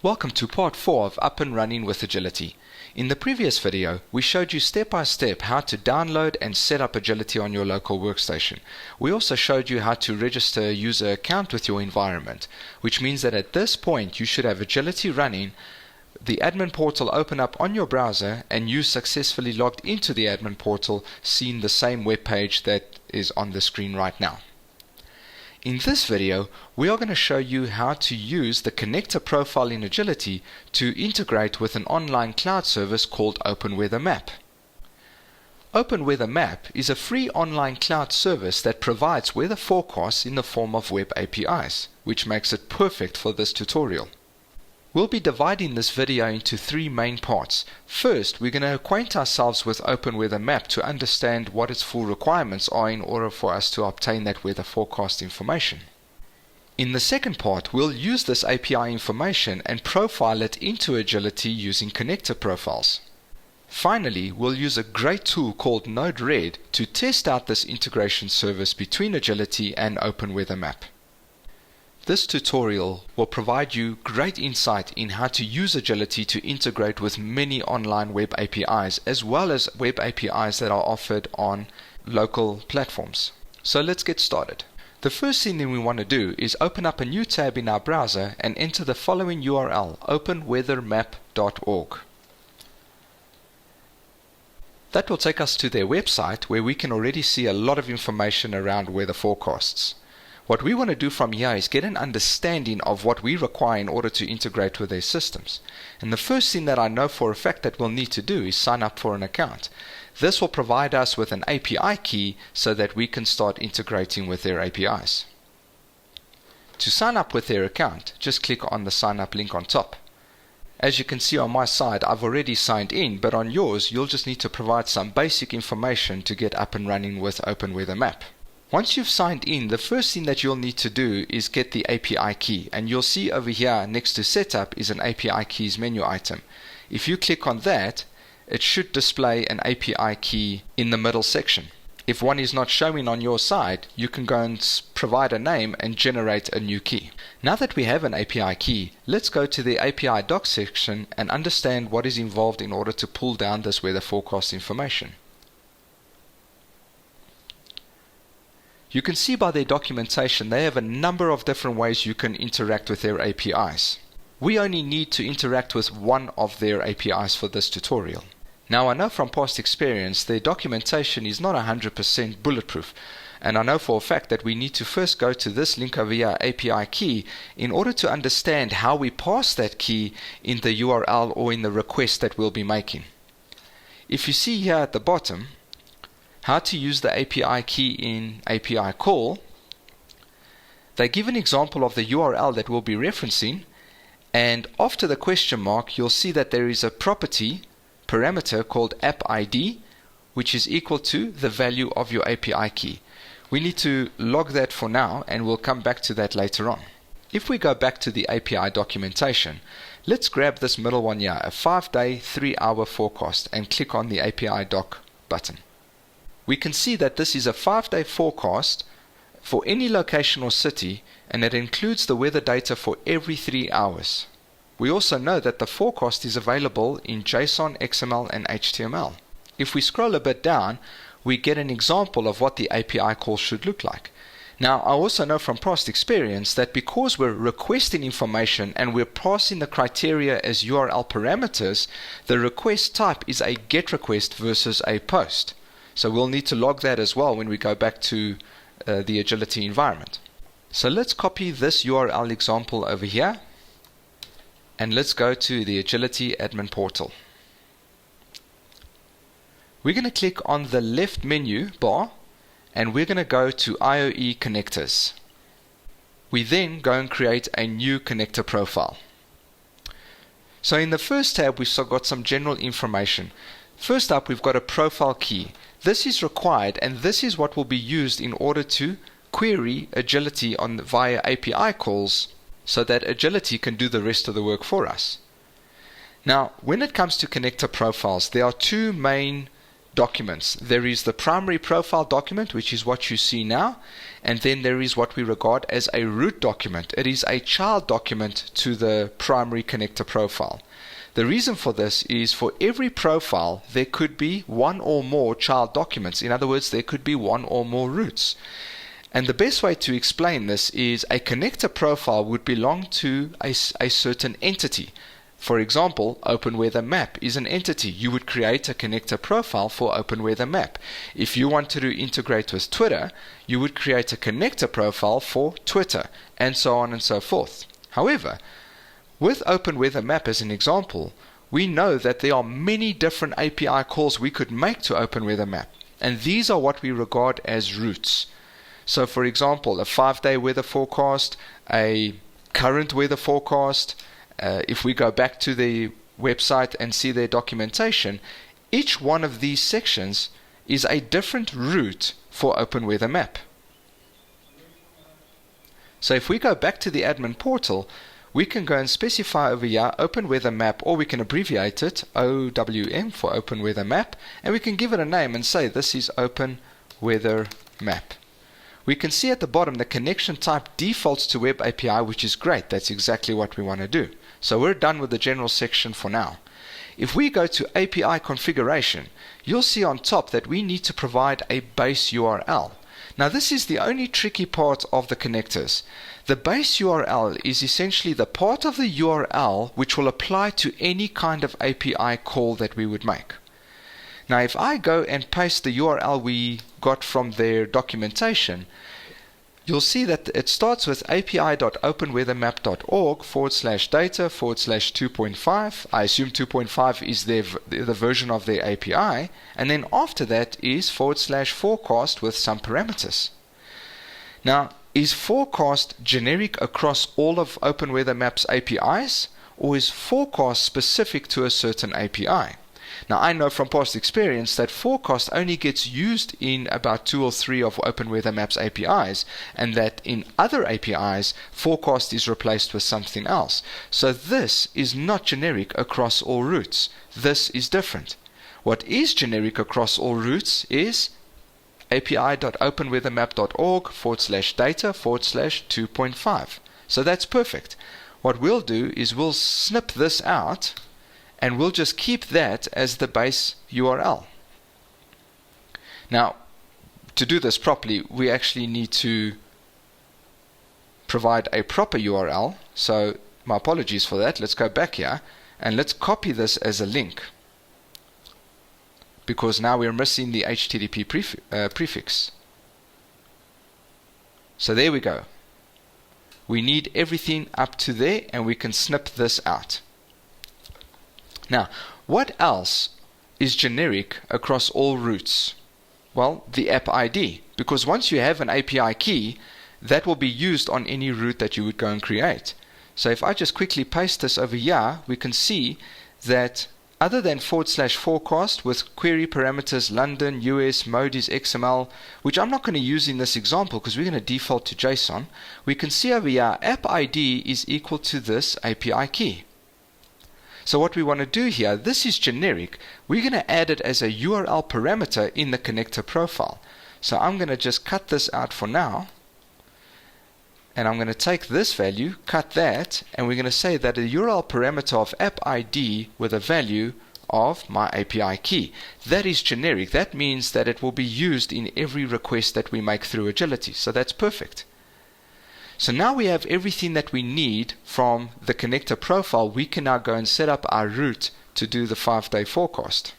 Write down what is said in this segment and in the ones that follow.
Welcome to part 4 of Up and Running with Agility. In the previous video, we showed you step by step how to download and set up Agility on your local workstation. We also showed you how to register a user account with your environment, which means that at this point you should have Agility running, the admin portal open up on your browser, and you successfully logged into the admin portal, seeing the same web page that is on the screen right now. In this video, we are going to show you how to use the connector profile in Agility to integrate with an online cloud service called OpenWeatherMap. OpenWeatherMap is a free online cloud service that provides weather forecasts in the form of web APIs, which makes it perfect for this tutorial. We'll be dividing this video into 3 main parts. First, we're going to acquaint ourselves with OpenWeatherMap to understand what its full requirements are in order for us to obtain that weather forecast information. In the second part, we'll use this API information and profile it into Agility using connector profiles. Finally, we'll use a great tool called NodeRed to test out this integration service between Agility and OpenWeatherMap. This tutorial will provide you great insight in how to use Agility to integrate with many online web APIs, as well as web APIs that are offered on local platforms. So let's get started. The first thing that we want to do is open up a new tab in our browser and enter the following URL, openweathermap.org. That will take us to their website, where we can already see a lot of information around weather forecasts. What we want to do from here is get an understanding of what we require in order to integrate with their systems. And the first thing that I know for a fact that we'll need to do is sign up for an account. This will provide us with an API key so that we can start integrating with their APIs. To sign up with their account, just click on the sign up link on top. As you can see on my side, I've already signed in, but on yours, you'll just need to provide some basic information to get up and running with OpenWeatherMap. Once you've signed in, the first thing that you'll need to do is get the API key, and you'll see over here next to Setup is an API keys menu item. If you click on that, it should display an API key in the middle section. If one is not showing on your side, you can go and provide a name and generate a new key. Now that we have an API key, let's go to the API docs section and understand what is involved in order to pull down this weather forecast information. You can see by their documentation they have a number of different ways you can interact with their APIs. We only need to interact with one of their APIs for this tutorial. Now, I know from past experience their documentation is not 100% bulletproof, and I know for a fact that we need to first go to this link over here, API key, in order to understand how we pass that key in the URL or in the request that we'll be making. If you see here at the bottom how to use the API key in API call, they give an example of the URL that we'll be referencing, and after the question mark you'll see that there is a property parameter called app ID, which is equal to the value of your API key. We need to log that for now, and we'll come back to that later on. If we go back to the API documentation, let's grab this middle one here, a 5-day 3-hour forecast, and click on the API doc button. We can see that this is a 5-day forecast for any location or city, and it includes the weather data for every 3 hours. We also know that the forecast is available in JSON, XML, and HTML. If we scroll a bit down, we get an example of what the API call should look like. Now, I also know from past experience that because we're requesting information and we're passing the criteria as URL parameters, the request type is a GET request versus a POST. So we'll need to log that as well when we go back to the Agility environment. So let's copy this URL example over here, and let's go to the Agility admin portal. We're going to click on the left menu bar, and we're going to go to IoE connectors. We then go and create a new connector profile. So in the first tab we've got some general information. First up, we've got a profile key. This is required, and this is what will be used in order to query Agility via API calls so that Agility can do the rest of the work for us. Now, when it comes to connector profiles, there are 2 main documents. There is the primary profile document, which is what you see now, and then there is what we regard as a root document. It is a child document to the primary connector profile. The reason for this is for every profile there could be one or more child documents. In other words, there could be one or more roots. And the best way to explain this is a connector profile would belong to a certain entity. For example, OpenWeatherMap is an entity. You would create a connector profile for OpenWeatherMap. If you wanted to integrate with Twitter, you would create a connector profile for Twitter, and so on and so forth. However, with OpenWeatherMap as an example, we know that there are many different API calls we could make to OpenWeatherMap, and these are what we regard as roots. So for example, a 5-day weather forecast, a current weather forecast. If we go back to the website and see their documentation, each one of these sections is a different route for OpenWeatherMap. So if we go back to the admin portal, we can go and specify over here OpenWeatherMap, or we can abbreviate it OWM for OpenWeatherMap, and we can give it a name and say this is OpenWeatherMap. We can see at the bottom the connection type defaults to Web API, which is great. That's exactly what we want to do. So we're done with the general section for now. If we go to API configuration, you'll see on top that we need to provide a base URL. Now this is the only tricky part of the connectors. The base URL is essentially the part of the URL which will apply to any kind of API call that we would make. Now if I go and paste the URL we got from their documentation, you'll see that it starts with api.openweathermap.org/data/2.5. I assume 2.5 is the version of their API, and then after that is /forecast with some parameters. Now, is forecast generic across all of OpenWeatherMap's APIs, or is forecast specific to a certain API? Now I know from past experience that forecast only gets used in about 2 or 3 of OpenWeatherMap's APIs, and that in other APIs forecast is replaced with something else. So this is not generic across all routes. This is different. What is generic across all routes is api.openweathermap.org/data/2.5. So that's perfect. What we'll do is we'll snip this out, and we'll just keep that as the base URL. Now, to do this properly, we actually need to provide a proper URL. So my apologies for that. Let's go back here and let's copy this as a link, because now we're missing the HTTP prefix. So there we go. We need everything up to there, and we can snip this out. Now, what else is generic across all routes? Well, the app ID, because once you have an API key, that will be used on any route that you would go and create. So if I just quickly paste this over here, we can see that other than /forecast with query parameters London, US, mode is XML, which I'm not going to use in this example because we're going to default to JSON, we can see over here app ID is equal to this API key. So what we want to do here, this is generic. We're going to add it as a URL parameter in the connector profile. So I'm going to just cut this out for now. And I'm going to take this value, cut that, and we're going to say that a URL parameter of app ID with a value of my API key. That is generic. That means that it will be used in every request that we make through Agility. So that's perfect. So now we have everything that we need from the connector profile. We can now go and set up our route to do the 5-day forecast.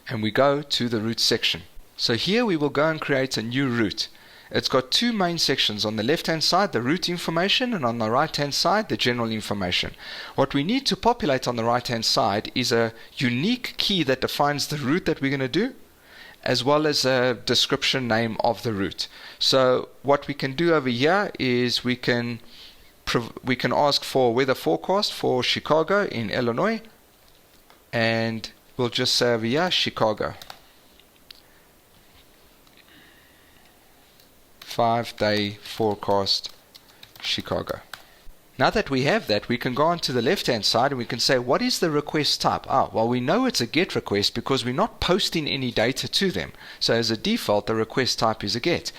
And we go to the route section. So here we will go and create a new route. It's got 2 main sections. On the left hand side, the route information, and on the right hand side, the general information. What we need to populate on the right hand side is a unique key that defines the route that we're going to do, as well as a description name of the route. So what we can do over here is we can ask for weather forecast for Chicago in Illinois, and we'll just say over here Chicago. 5-day forecast Chicago. Now that we have that, we can go on to the left-hand side and we can say, what is the request type? Well, we know it's a GET request because we're not posting any data to them. So as a default, the request type is a GET.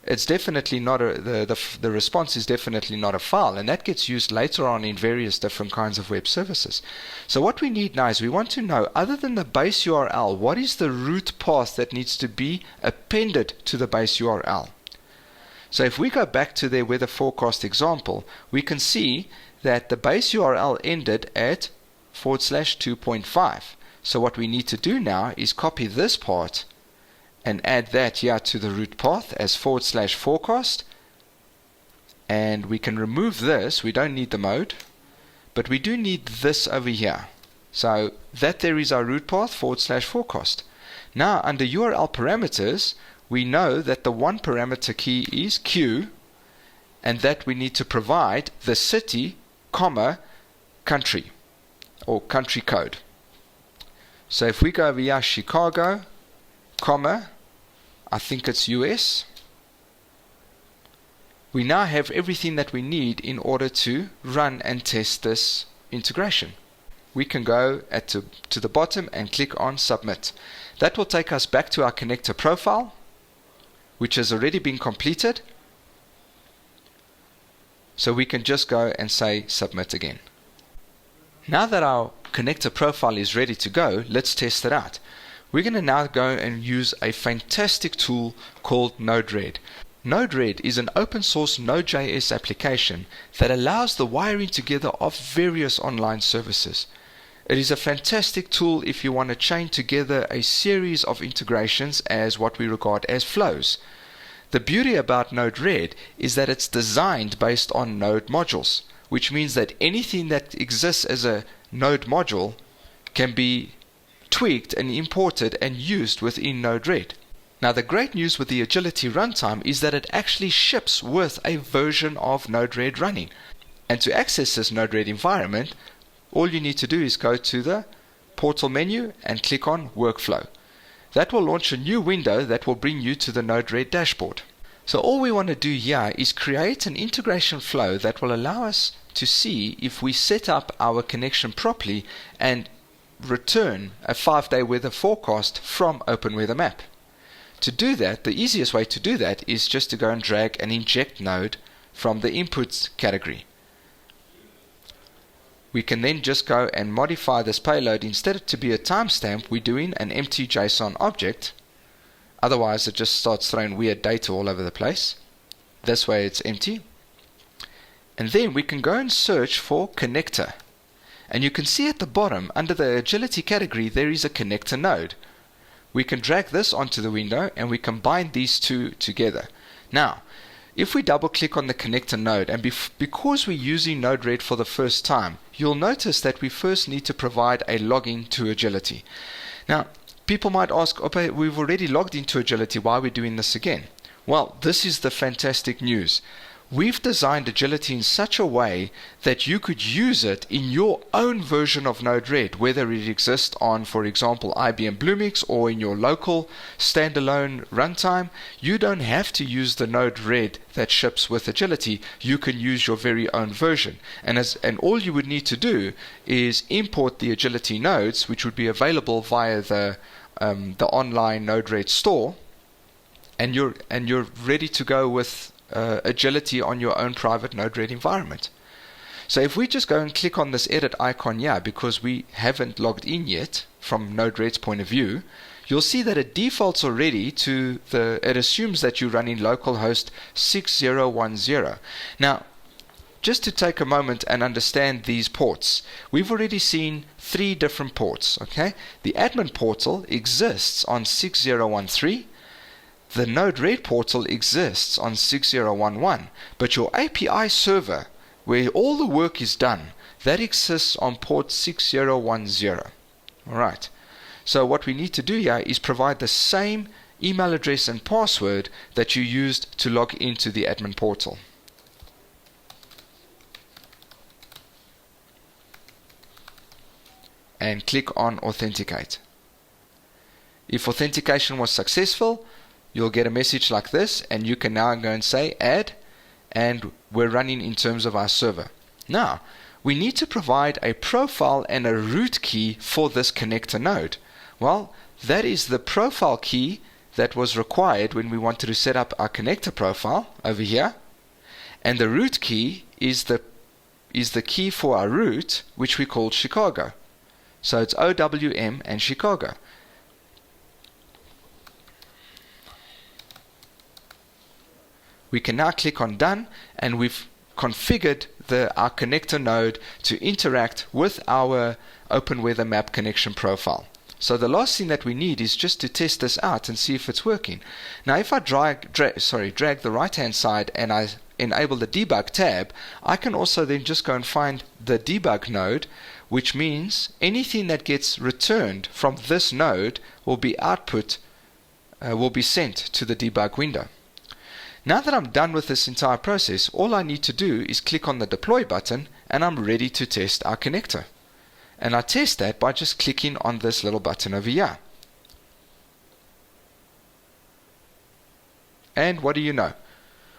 It's definitely not the response is definitely not a file, and that gets used later on in various different kinds of web services. So what we need now is we want to know, other than the base URL, what is the root path that needs to be appended to the base URL? So if we go back to their weather forecast example, we can see that the base URL ended at /2.5. So what we need to do now is copy this part and add that here to the root path as /forecast. And we can remove this. We don't need the mode, but we do need this over here. So that there is our root path /forecast. Now under URL parameters, we know that the one parameter key is Q, and that we need to provide the city, comma, country, or country code. So if we go over here, Chicago, comma, I think it's US, we now have everything that we need in order to run and test this integration. We can go to the bottom and click on Submit. That will take us back to our connector profile, which has already been completed. So we can just go and say Submit again. Now that our connector profile is ready to go, let's test it out. We're going to now go and use a fantastic tool called NodeRed. NodeRed is an open source Node.js application that allows the wiring together of various online services. It is a fantastic tool if you want to chain together a series of integrations as what we regard as flows. The beauty about NodeRed is that it's designed based on Node modules, which means that anything that exists as a Node module can be tweaked and imported and used within NodeRed. Now the great news with the Agility runtime is that it actually ships with a version of NodeRed running. And to access this NodeRed environment, all you need to do is go to the portal menu and click on Workflow. That will launch a new window that will bring you to the NodeRed dashboard. So all we want to do here is create an integration flow that will allow us to see if we set up our connection properly and return a 5-day weather forecast from OpenWeatherMap. To do that, the easiest way to do that is just to go and drag and inject node from the inputs category. We can then just go and modify this payload. Instead of to be a timestamp, we're doing an empty JSON object. Otherwise, it just starts throwing weird data all over the place. This way it's empty. And then we can go and search for connector. And you can see at the bottom, under the Agility category, there is a connector node. We can drag this onto the window and we combine these two together. Now, if we double click on the connector node, and because we're using NodeRed for the first time, you'll notice that we first need to provide a login to Agility. Now, people might ask, okay, we've already logged into Agility, why are we doing this again? Well, this is the fantastic news. We've designed Agility in such a way that you could use it in your own version of NodeRed, whether it exists on, for example, IBM Bluemix or in your local standalone runtime. You don't have to use the NodeRed that ships with Agility. You can use your very own version. And all you would need to do is import the Agility nodes, which would be available via the online NodeRed store, and you're ready to go with Agility on your own private NodeRed environment. So if we just go and click on this edit icon here, because we haven't logged in yet from NodeRed's point of view, you'll see that it defaults already to it assumes that you're running localhost 6010. Now, just to take a moment and understand these ports, we've already seen 3 different ports. Okay, the admin portal exists on 6013. The NodeRed portal exists on 6011, but your API server, where all the work is done, that exists on port 6010. Alright, so what we need to do here is provide the same email address and password that you used to log into the admin portal. And click on Authenticate. If authentication was successful, you'll get a message like this, and you can now go and say add, and we're running in terms of our server. Now, we need to provide a profile and a root key for this connector node. Well, that is the profile key that was required when we wanted to set up our connector profile over here. And the root key is the key for our root, which we called Chicago. So it's OWM and Chicago. We can now click on Done, and we've configured our connector node to interact with our OpenWeatherMap connection profile. So the last thing that we need is just to test this out and see if it's working. Now if I drag the right hand side and I enable the debug tab, I can also then just go and find the debug node, which means anything that gets returned from this node will be sent to the debug window. Now that I'm done with this entire process, all I need to do is click on the deploy button and I'm ready to test our connector. And I test that by just clicking on this little button over here. And what do you know?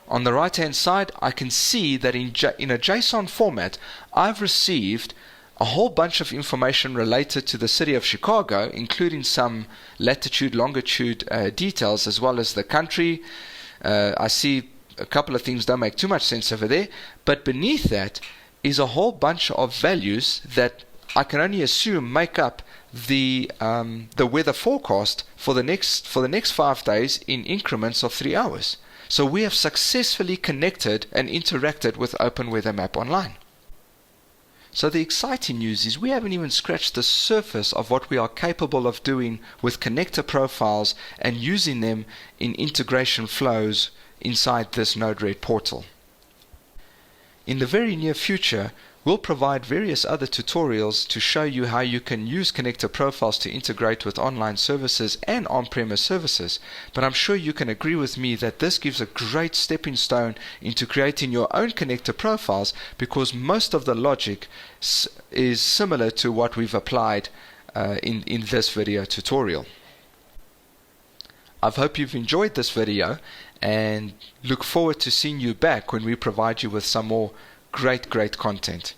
On the right hand side, I can see that in a JSON format, I've received a whole bunch of information related to the city of Chicago, including some latitude, longitude details, as well as the country. I see a couple of things don't make too much sense over there, but beneath that is a whole bunch of values that I can only assume make up the weather forecast for the next 5 days in increments of 3 hours. So we have successfully connected and interacted with OpenWeatherMap Online. So the exciting news is we haven't even scratched the surface of what we are capable of doing with connector profiles and using them in integration flows inside this NodeRed portal. In the very near future, we'll provide various other tutorials to show you how you can use connector profiles to integrate with online services and on-premise services, but I'm sure you can agree with me that this gives a great stepping stone into creating your own connector profiles, because most of the logic is similar to what we've applied in this video tutorial. I hope you've enjoyed this video and look forward to seeing you back when we provide you with some more great content.